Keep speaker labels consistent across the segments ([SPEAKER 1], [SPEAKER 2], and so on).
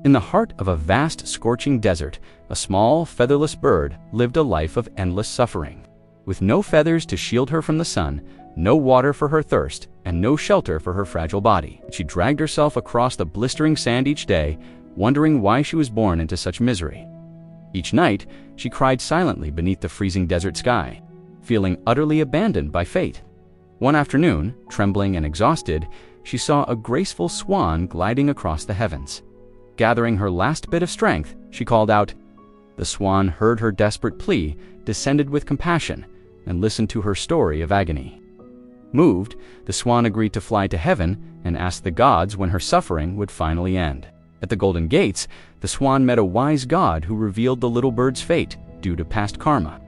[SPEAKER 1] In the heart of a vast, scorching desert, a small, featherless bird lived a life of endless suffering. With no feathers to shield her from the sun, no water for her thirst, and no shelter for her fragile body, she dragged herself across the blistering sand each day, wondering why she was born into such misery. Each night, she cried silently beneath the freezing desert sky, feeling utterly abandoned by fate. One afternoon, trembling and exhausted, she saw a graceful swan gliding across the heavens. Gathering her last bit of strength, she called out. The swan heard her desperate plea, descended with compassion, and listened to her story of agony. Moved, the swan agreed to fly to heaven and asked the gods when her suffering would finally end. At the Golden Gates, the swan met a wise god who revealed the little bird's fate due to past karma.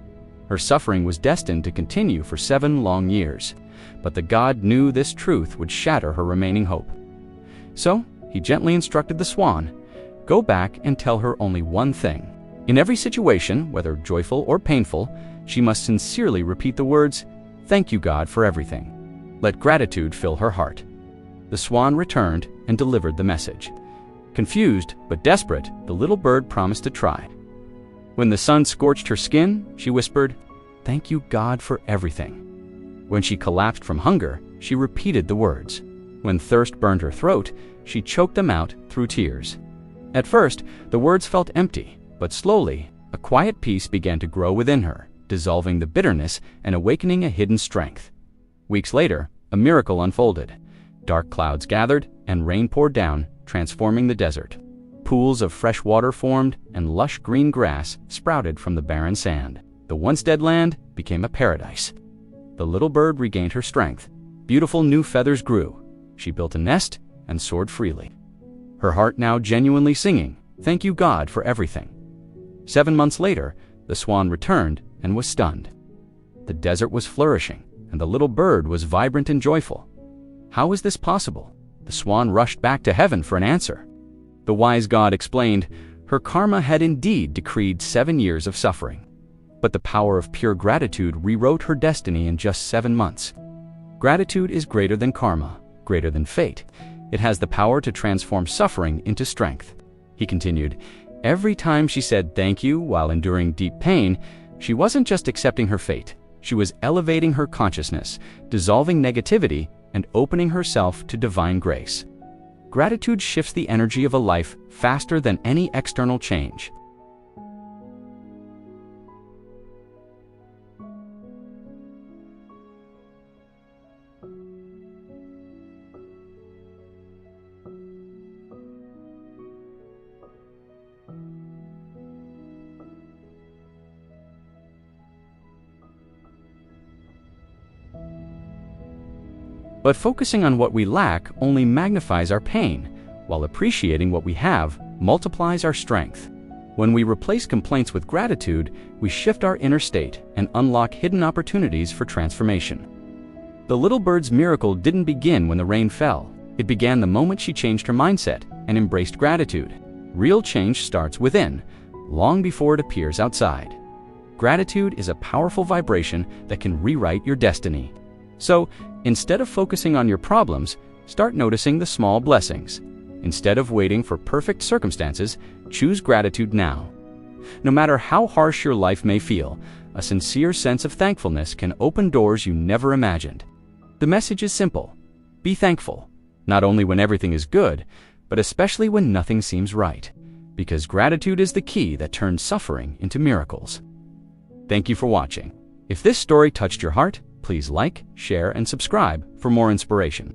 [SPEAKER 1] Her suffering was destined to continue for 7 long years, but the god knew this truth would shatter her remaining hope. So, he gently instructed the swan, "Go back and tell her only one thing. In every situation, whether joyful or painful, she must sincerely repeat the words, 'Thank you, God, for everything.' Let gratitude fill her heart." The swan returned and delivered the message. Confused but desperate, the little bird promised to try. When the sun scorched her skin, she whispered, "Thank you, God, for everything." When she collapsed from hunger, she repeated the words. When thirst burned her throat, she choked them out through tears. At first, the words felt empty, but slowly, a quiet peace began to grow within her, dissolving the bitterness and awakening a hidden strength. Weeks later, a miracle unfolded. Dark clouds gathered and rain poured down, transforming the desert. Pools of fresh water formed and lush green grass sprouted from the barren sand. The once dead land became a paradise. The little bird regained her strength. Beautiful new feathers grew. She built a nest and soared freely. Her heart now genuinely singing, "Thank you, God, for everything." 7 months later, the swan returned and was stunned. The desert was flourishing, and the little bird was vibrant and joyful. How was this possible? The swan rushed back to heaven for an answer. The wise god explained, her karma had indeed decreed 7 years of suffering. But the power of pure gratitude rewrote her destiny in just 7 months. Gratitude is greater than karma, greater than fate. It has the power to transform suffering into strength. He continued, every time she said thank you while enduring deep pain, she wasn't just accepting her fate. She was elevating her consciousness, dissolving negativity, and opening herself to divine grace. Gratitude shifts the energy of a life faster than any external change. But focusing on what we lack only magnifies our pain, while appreciating what we have multiplies our strength. When we replace complaints with gratitude, we shift our inner state and unlock hidden opportunities for transformation. The little bird's miracle didn't begin when the rain fell. It began the moment she changed her mindset and embraced gratitude. Real change starts within, long before it appears outside. Gratitude is a powerful vibration that can rewrite your destiny. So, instead of focusing on your problems, start noticing the small blessings. Instead of waiting for perfect circumstances, choose gratitude now. No matter how harsh your life may feel, a sincere sense of thankfulness can open doors you never imagined. The message is simple. Be thankful, not only when everything is good, but especially when nothing seems right, because gratitude is the key that turns suffering into miracles. Thank you for watching. If this story touched your heart, please like, share, and subscribe for more inspiration.